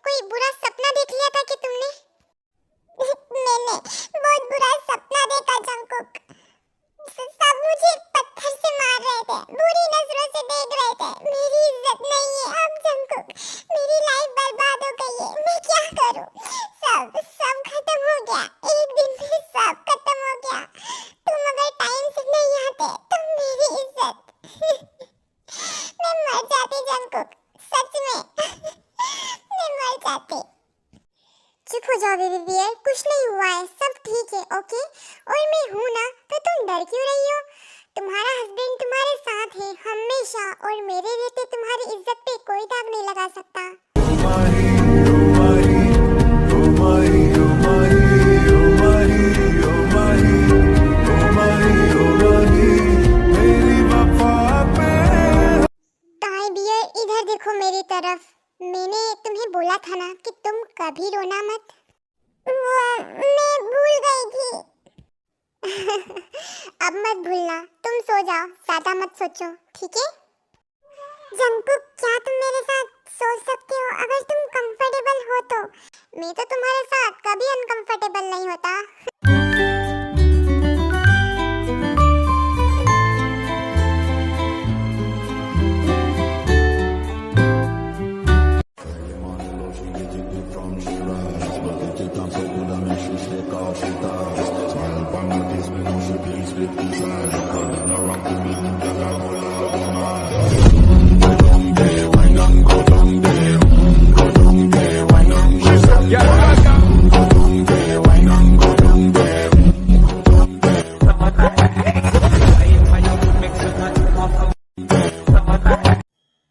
S1: कोई बुरा सपना देख लिया था कि तुमने? मैंने बहुत बुरा सपना देखा जंकुक। सब मुझे पत्थर से मार रहे थे, बुरी नजरों से देख रहे थे। मेरी इज्जत नहीं है अब जंकुक, मेरी लाइफ बर्बाद हो गई है। मैं क्या करूं? सब खत्म हो गया, एक दिन में सब खत्म हो गया। तुम अगर टाइम से नहीं आते तो मेरी इज्जत मैं मर जाती जंकुक, सच में मैं मर जाती। चुप हो जाओ बेबी बियर, कुछ नहीं हुआ है, सब ठीक है, ओके? और मैं हूँ ना, तो तुम डर क्यों रही हो? तुम्हारा हस्बैंड तुम्हारे साथ है हमेशा, और मेरे रहते तुम्हारी इज्जत पे कोई दाग नहीं लगा सकता। ताए बियर इधर देखो मेरी तरफ, मैंने तुम्हें बोला था ना कि तुम कभी रोना मत। मैं भूल गई थी। अब मत भूलना, तुम सो जाओ, ज्यादा मत सोचो, ठीक है? जंकुक, क्या तुम मेरे साथ सो सकते हो अगर तुम कंफर्टेबल हो तो? मैं तो तुम्हारे साथ कभी अनकंफर्टेबल नहीं होता।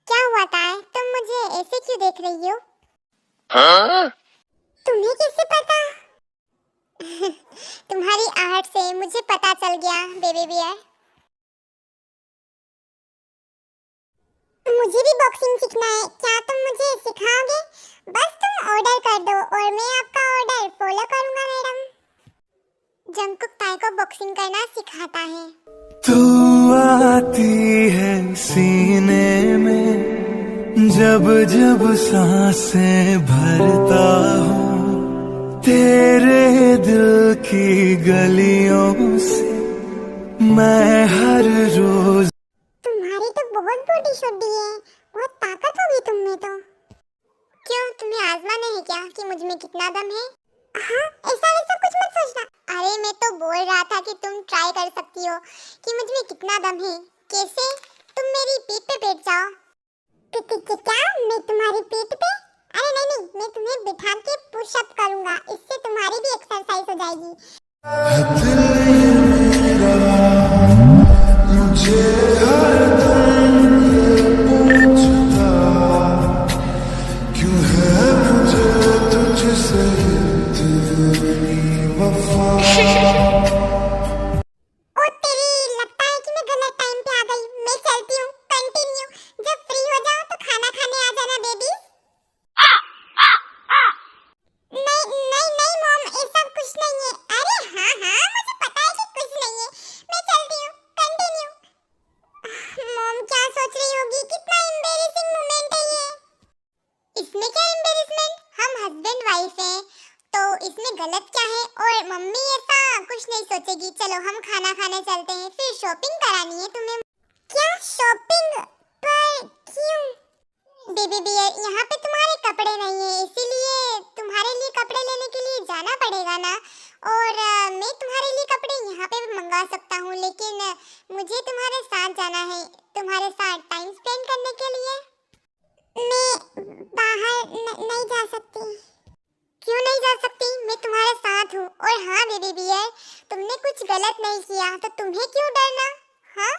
S1: क्या हुआ ताए, तुम मुझे ऐसे क्यों देख रही हो? तुम्हें कैसे पता? तुम्हारी आहट से मुझे पता चल गया बेबी बियर। मुझे भी बॉक्सिंग सीखना है, क्या तुम मुझे सिखाओगे? बस तुम ऑर्डर कर दो और मैं आपका ऑर्डर फॉलो करूंगा मैडम। जंकुक ताई को बॉक्सिंग करना सिखाता है।
S3: तू आती है सीने में, जब जब सांसें भरता हूँ, तेरे दिल की गलियों से मैं हर रोज।
S1: तुम्हारी तो बहुत बॉडी छोटी है, बहुत ताकत होगी तुम में तो। क्यों, तुम्हें आजमाना है क्या कि मुझ में कितना दम है? हाँ, ऐसा वैसा कुछ मत सोचना। अरे मैं तो बोल रहा था कि तुम ट्राई कर सकती हो कि मुझ में कितना दम है। कैसे? तुम मेरी पीठ पे बैठ जाओ। क्या मैं तुम्हारी पीठ पे? अरे नहीं नहीं, मैं तुम्हें बिठा के पुशअप करूंगा, इससे तुम्हारी भी एक्सरसाइज हो जाएगी।
S3: मुझे हरदम पूछता क्यों है मुझे तुझसे इतनी वफा।
S1: ओ तेरी, लगता है कि मैं गलत टाइम पे आ गई। मैं चलती हूँ, कंटिन्यू। जब फ्री हो जाओ तो खाना खाने आ जाना बेबी। नहीं नहीं नहीं मॉम, ऐसा कुछ नहीं है। अरे हाँ हाँ, मुझे पता है कि कुछ नहीं है। मैं चलती हूँ, कंटिन्यू। मॉम क्या सोच रही होगी, कितना एम्बैरेसिंग मोमेंट है ये। इसमें क्या एम्बैरेसमेंट, हम हस्बैंड वाइफ हैं तो इसमें गलत क्या है? और मम्मी ऐसा कुछ नहीं सोचेगी। चलो हम खाना खाने चलते हैं, फिर शॉपिंग करानी है तुम्हें। क्या शॉपिंग? पर क्यों? बेबी बियर, यहाँ पे तुम्हारे कपड़े नहीं है, इसीलिए तुम्हारे लिए कपड़े लेने के लिए जाना पड़ेगा ना। और मैं तुम्हारे लिए कपड़े यहाँ पे भी मंगा सकता हूँ, लेकिन मुझे तुम्हारे साथ जाना है, तुम्हारे साथ टाइम स्पेंड करने के लिए। मैं बाहर नहीं जा सकती। क्यों नहीं जा सकती? मैं तुम्हारे साथ हूँ। और हाँ बेबी बियर, तुमने कुछ गलत नहीं किया तो तुम्हें क्यों डरना? हाँ,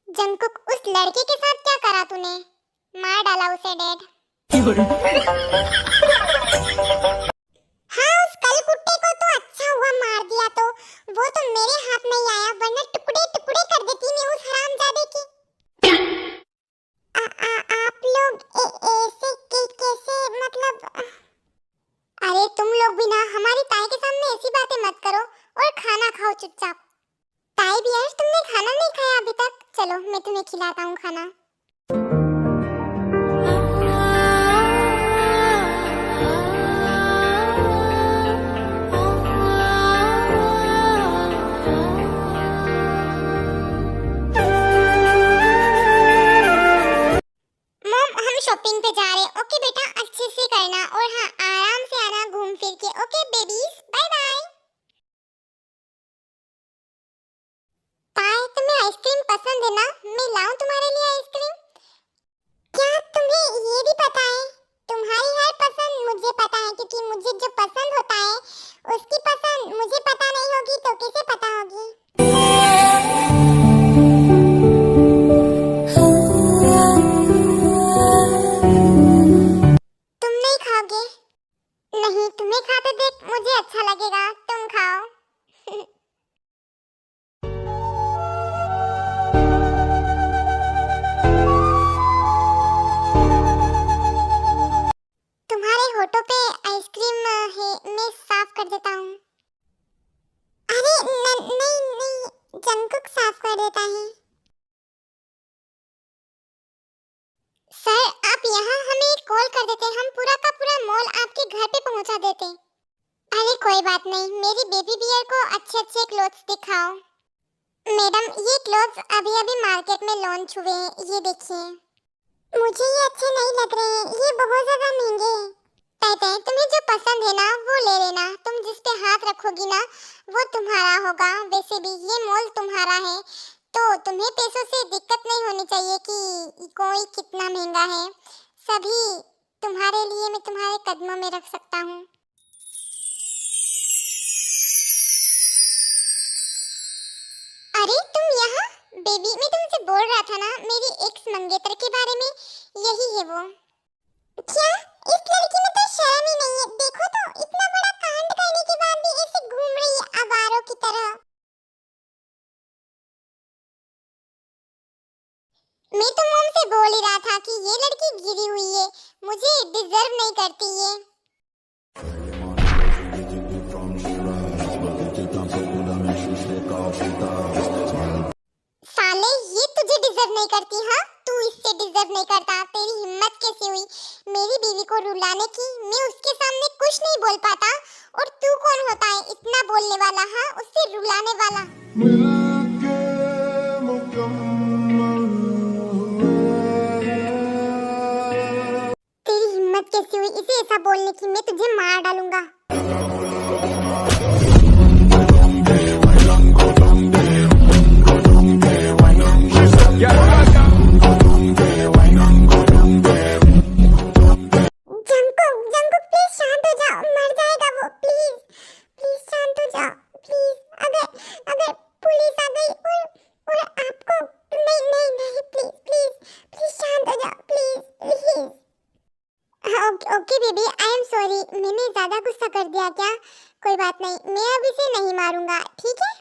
S1: जंकुक, उस लड़के के साथ क्या करा तूने? मार डाला उसे डेड। हाँ, उस कल कुत्ते को तो अच्छा हुआ मार दिया, तो वो तो मेरे हाथ नहीं आया, वरना टुकड़े टुकड़े कर देती मैं उस हरामजादे की। आप लोग ऐसे कैसे, मतलब? अरे तुम लोग भी ना हमारी ताई के सामने ऐसी बातें मत करो और खाना खाओ चुपचाप। ताई बियर, तुमने खाना नहीं खाया अभी तक? चलो मैं तुम्हें खिलाता हूँ खाना। शॉपिंग पे जा रहे हैं। ओके बेटा, अच्छे से करना और हाँ, आराम से आना घूम फिर के। Okay babies, bye bye. Tae, तुम्हें आइसक्रीम पसंद है ना? मैं लाऊं तुम्हारे लिए आइसक्रीम? सर आप यहाँ हमें कॉल कर देते, हम पूरा का पूरा मॉल आपके घर पे पहुँचा देते। अरे कोई बात नहीं, मेरी बेबी बियर को अच्छे अच्छे क्लोथ्स दिखाओ। मैडम ये क्लोथ्स अभी अभी मार्केट में लॉन्च हुए हैं, ये देखिए। मुझे ये अच्छे नहीं लग रहे हैं, ये बहुत ज्यादा महंगे हैं। कहते हैं तुम्हें जो पसंद है ना वो ले लेना, तुम जिस पे हाथ रखोगी ना वो तुम्हारा होगा। वैसे भी ये मॉल तुम्हारा है तो तुम्हें पैसों से दिक्कत नहीं होनी चाहिए कि कोई कितना महंगा है। सभी तुम्हारे लिए मैं तुम्हारे कदमों में रख सकता हूँ। अरे तुम यहाँ? बेबी मैं तुमसे बोल रहा था ना, मेरी एक्स मंगेतर के बारे में, यही है वो। क्या इस लड़की में तो शर्म ही नहीं है, देखो तो इतना बड़ा कांड करने के बाद भी ऐसे घूम रही है आवारों की तरह। मैं तो मॉम से बोल ही रहा था कि ये लड़की गिरी हुई है, मुझे डिजर्व नहीं करती ये। साले ये तुझे डिजर्व नहीं करती, हाँ तू इससे डिजर्व नहीं करता। तेरी हिम्मत कैसे हुई मेरी बीवी को रुलाने की? मैं उसके सामने कुछ नहीं बोल पाता और तू कौन होता है इतना बोलने वाला, हाँ उससे रुलाने वाला।
S3: मिलके मुकम्मल
S1: तेरी हिम्मत कैसे हुई इसे ऐसा बोलने की? मैं तुझे मार डालूंगा। Okay baby I am sorry, मैंने ज्यादा गुस्सा कर दिया क्या? कोई बात नहीं, मैं अब इसे नहीं मारूंगा, ठीक है?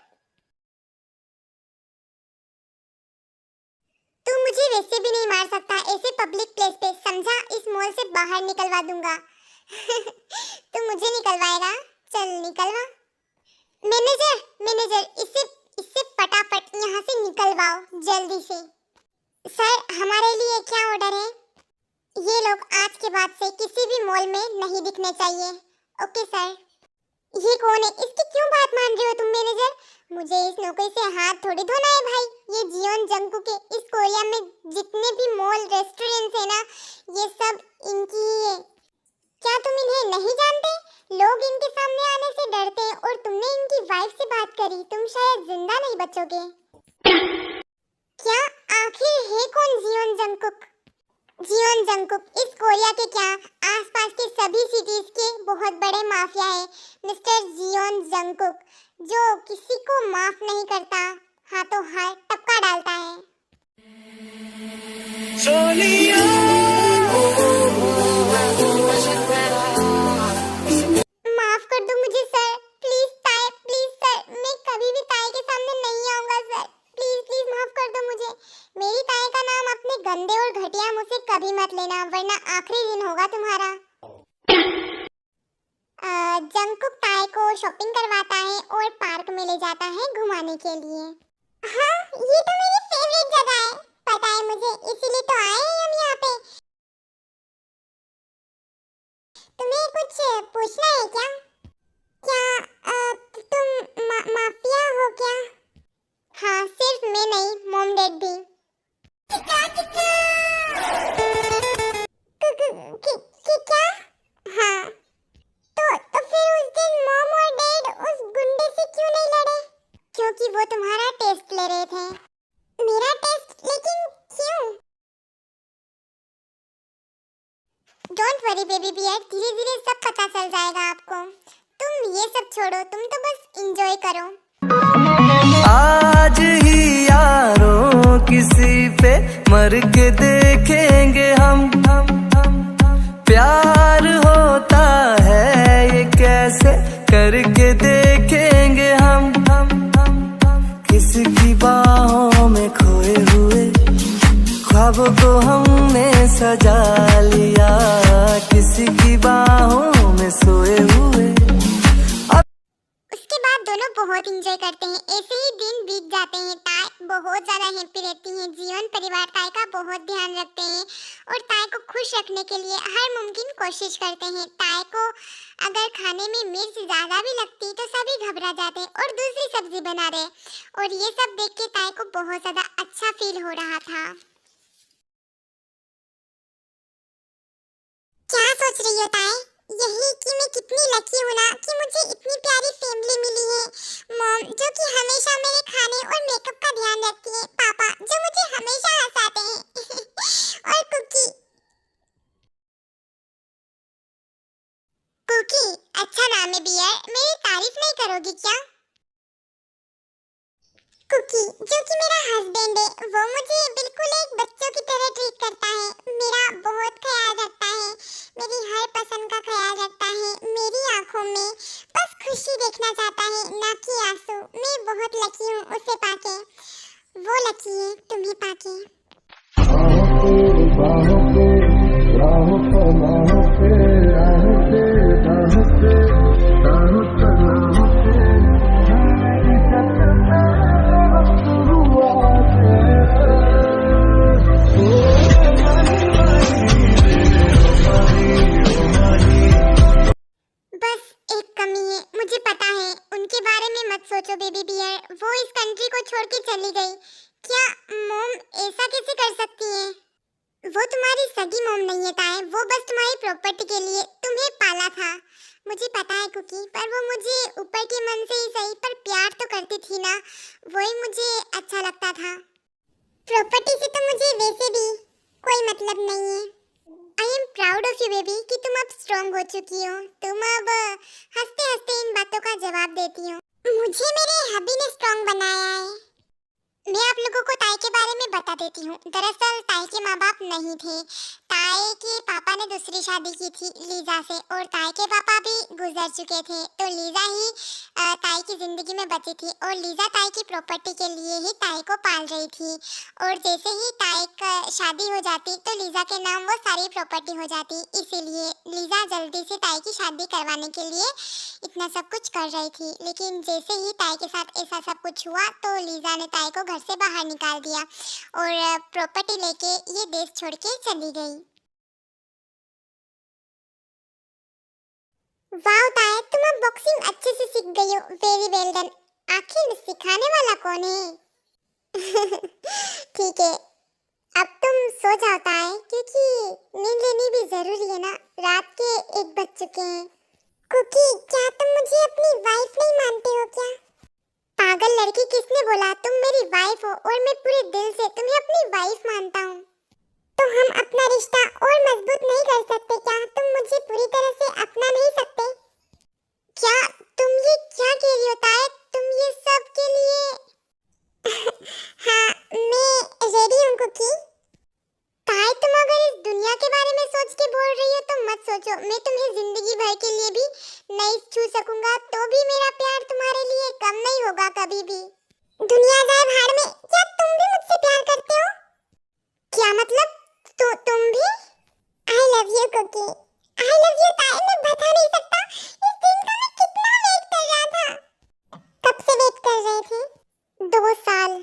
S1: तू मुझे वैसे भी नहीं मार सकता ऐसे पब्लिक प्लेस पे, समझा? इस मॉल से बाहर निकलवा दूंगा। तू मुझे निकलवाएगा? चल निकलवा। मैनेजर मैनेजर इससे फटाफट यहाँ से निकलवाओ जल्दी से। सर हमारे लिए क्या ऑर्डर है? ये लोग आज के बाद से किसी भी मॉल में नहीं दिखने चाहिए। Okay sir. ये कौन है? इसकी क्यों बात मान रहे हो तुम मैनेजर? मुझे इस नौकरी से हाथ थोड़ी धोना है भाई। ये जियोन जंगकुक के इस कोरिया में जितने भी मॉल रेस्टोरेंट्स है ना ये सब इनकी ही है। क्या तुम इन्हें नहीं जानते? लोग इनके सामने आने से डरते हैं और तुमने इनकी वाइफ से बात करी, तुम शायद जिंदा नहीं बचोगे। क्या आखिर है कौन जियोन जंगकुक? जियोन जंगकुक इस कोरिया के क्या आसपास के सभी सिटीज के बहुत बड़े माफिया है। मिस्टर जियोन जंगकुक जो किसी को माफ नहीं करता, हाथों हाथ टपका डालता है। माफ कर दो मुझे सर, प्लीज ताई, प्लीज सर, मैं कभी भी ताई के सामने नहीं आऊंगा सर, प्लीज प्लीज माफ कर दो मुझे। मेरी ताई का नाम अपने गंदे और घटिया मुंह से कभी मत लेना वरना आखिरी दिन होगा तुम्हारा। जंगकुक ताई को शॉपिंग करवाता है और पार्क में ले जाता है घुमाने के लिए। हाँ ये तो मेरी फेवरेट जगह है, पता है मुझे, इसीलिए तो आए हैं हम यहाँ पे। तुम्हें कुछ पूछना है क्या? क्या तुम माफिया हो क्या? हाँ सिर्फ मैं नहीं, मॉम डैड भी। क्या? हाँ तो फिर उस दिन मॉम और डैड उस गुंडे से क्यों नहीं लड़े? क्योंकि वो तुम्हारा टेस्ट ले रहे थे। मेरा टेस्ट? लेकिन क्यों? डोंट वरी बेबी बियर, धीरे धीरे सब पता चल जाएगा आपको। तुम ये सब छोड़ो, तुम तो बस एंजॉय करो।
S2: आज ही यारों किसी पे मर के देखेंगे हम प्यार होता है ये कैसे करके देखेंगे हम किसी की बाहों में खोए हुए ख्वाबों को हमने सजा लिया, किसी की बाहों में सोए हुए।
S1: उसके बाद दोनों बहुत एंजॉय करते हैं। ऐसे ही दिन बीत जाते हैं। ताई बहुत ज्यादा हैप्पी रहती हैं। जीवन परिवार ताई का बहुत ध्यान रखते हैं और ताई को खुश रखने के लिए हर मुमकिन कोशिश करते हैं। ताई को अगर खाने में मिर्च ज्यादा भी लगती तो सभी घबरा जाते और दूसरी सब्जी बना रहे, और ये सब देख के ताई को बहुत ज्यादा अच्छा फील हो रहा था। क्या सोच रही हो ताई? यही कि मैं कितनी लकी हूँ ना कि मुझे इतनी प्यारी फैमिली मिली है। मॉम जो कि हमेशा मेरे खाने और मेकअप का ध्यान रखती है, पापा जो मुझे हमेशा हंसाते हैं और कुकी। कुकी अच्छा नाम है बियर, मेरी तारीफ नहीं करोगी क्या? कुकी जो कि मेरा हस्बैंड है, वो मुझे बिल्कुल एक बच्चों की तरह ट्रीट करता है। मेरा बहुत ख्याल रखता है, मेरी हर पसंद का ख्याल रखता है। मेरी आंखों में बस खुशी देखना चाहता है, ना कि आंसू। मैं बहुत लकी हूँ उसे पाके, वो लकी है तुम्हें पाके। मुझे पता है, उनके बारे में मत सोचो बेबी बियर। वो इस कंट्री को छोड़ के चली गई। क्या मॉम ऐसा कैसे कर सकती है? वो तुम्हारी सगी मॉम नहीं है ताई, वो बस तुम्हारी प्रॉपर्टी के लिए तुम्हें पाला था। मुझे पता है कुकी, पर वो मुझे ऊपर के मन से ही सही पर प्यार तो करती थी ना, वही मुझे अच्छा लगता था। प्रॉपर्टी से तो मुझे वैसे भी कोई मतलब नहीं है। I am proud of you baby कि तुम अब स्ट्रॉन्ग हो चुकी हो। तुम अब हंसते हंसते इन बातों का जवाब देती हो। मुझे मेरे हबी ने स्ट्रॉन्ग बनाया है। मैं आप लोगों को ताई के बारे में बता देती हूँ। दरअसल ताई के माँ बाप नहीं थे। ताई के पापा ने दूसरी शादी की थी लीजा से, और ताई के पापा भी गुजर चुके थे, तो लीजा ही ताई की जिंदगी में बची थी, और लीजा ताई की प्रॉपर्टी के लिए ही ताई को पाल रही थी। और जैसे ही ताई का शादी हो जाती तो लीजा के नाम वो सारी प्रॉपर्टी हो जाती, इसीलिए लीजा जल्दी से ताई की शादी करवाने के लिए इतना सब कुछ कर रही थी। लेकिन जैसे ही ताई के साथ ऐसा सब कुछ हुआ तो लीजा ने ताई को घर से बाहर निकाल दिया और प्रॉपर्टी लेके ये देश छोड़ के चली गई। वाह ताई, तुम अब बॉक्सिंग अच्छे से सीख गई हो। Very well done. आखिर सिखाने वाला कौन है? ठीक है, अब तुम सो जाओ ताई, क्योंकि नींद लेनी भी जरूरी है ना। रात के 1 बज चुके हैं। कुकी क्या तुम मुझे अपनी वाइफ नहीं मानते हो क्या? पागल लड़की, किसने बोला? तुम मेरी वाइफ हो और मैं पूरे दिल से तुम्हें अपनी वाइफ मानता हूँ। तो हम अपना रिश्ता और मजबूत नहीं कर सकते क्या? तुम मुझे पूरी तरह से अपना नहीं सकते क्या? तुम ये क्या कह रही हो ताई? तुम ये सब के लिए हाँ, मैं रेडी हूँ कुकी। ताई तुम अगर इस दुनिया के बारे में सोच के बोल रही हो तो मत सोचो, मैं तुम्हें जिंदगी भर के लिए भी नहीं छू सकूंगा, तो भी मेरा प्यार तुम्हारे लिए कम नहीं होगा कभी भी। दुनिया जाए भाड़ में, क्या तुम भी मुझसे प्यार करते हो? क्या मतलब? तुम भी? I love you cookie. I love you Tae, मैं बता नहीं सकता इस दिन का मैं कितना वेट कर रहा था। कब से वेट कर रहे थे? 2 साल।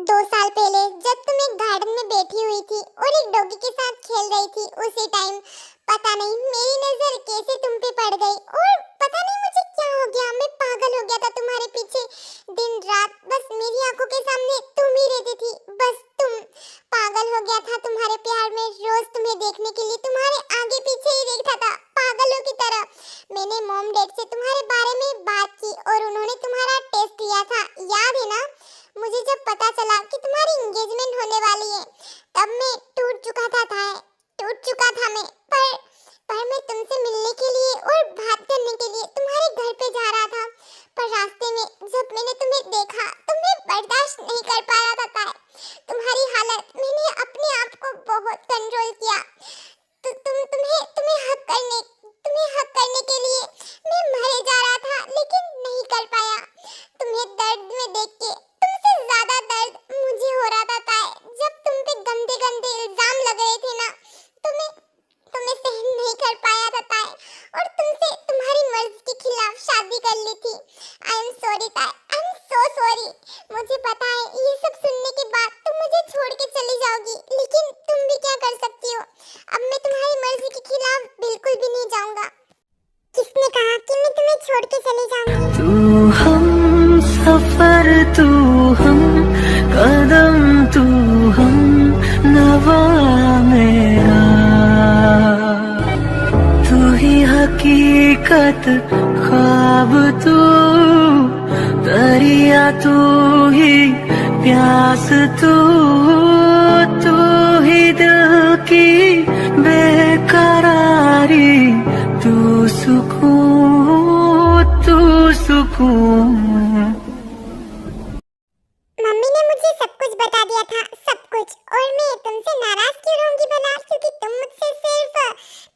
S1: दो साल पहले जब तुम एक गार्डन में बैठी हुई थी और एक डॉगी के साथ खेल रही थी, उसी टाइम पता नहीं मेरी नजर कैसे तुम पे पड़ गई और पता नहीं मुझे क्या हो गया, मैं पागल हो गया था तुम्हारे पीछे दिन रात। बस मेरी आंखों के सामने तुम ही रहती थी, बस तुम। पागल हो गया था तुम्हारे प्यार में, रोज तुम्हें देखने के लिए तुम्हारे आगे पीछे ही देखता था पागलों की तरह। मैंने मॉम डैड से तुम्हारे बारे में बात की और उन्होंने तुम्हारा टेस्ट लिया था, याद है ना? मुझे जब पता चला कि तुम्हारी एंगेजमेंट होने वाली है तब मैं टूट चुका था मैं। पर मैं तुमसे मिलने के लिए और बात करने के लिए तुम्हारे घर पे जा रहा था, पर रास्ते में जब मैंने तुम्हें देखा तो मैं बर्दाश्त नहीं कर पा रहा था ताई, तुम्हारी हालत। मैंने अपने आप को बहुत मुझे पता है ये सब सुनने के बाद तुम मुझे छोड़ के चली जाओगी, लेकिन तुम भी क्या कर सकती हो। अब मैं तुम्हारी मर्जी के खिलाफ बिल्कुल भी नहीं जाऊंगा। किसने कहा कि मैं तुम्हें छोड़ के चली जाऊंगी?
S4: तू हम सफर, तू हम कदम, तू हम नवा मेरा, तू ही हकीकत ख्वाब, तू दरिया, तू ही प्यास, तू ही दिल की बेकरारी, तू सुकून, तू सुकून।
S1: मम्मी ने मुझे सब कुछ बता दिया था, सब कुछ। और मैं तुमसे नाराज क्यों रहूंगी भला? क्योंकि तुम मुझसे सिर्फ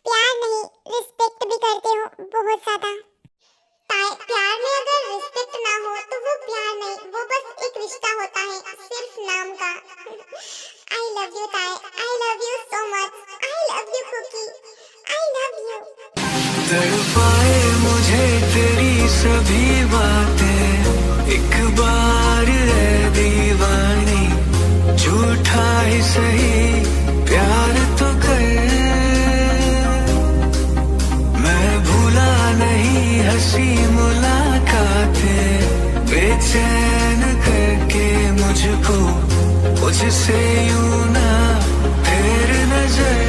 S1: प्यार नहीं, रिस्पेक्ट भी करते हो, बहुत ज्यादा। प्यार में अगर रिस्पेक्ट ना हो तो वो प्यार नहीं, वो बस एक रिश्ता होता है, सिर्फ नाम का। आई लव यू ताए, I love you so much, I love you cookie, I love you.
S3: तड़पाए मुझे तेरी सभी बातें, एक बार है दीवानी, झूठा ही सही प्यार तो कर। मैं भूला नहीं हंसी मुलाकातें, बेचैन करके मुझको मुझसे यूं ना फेर नजर।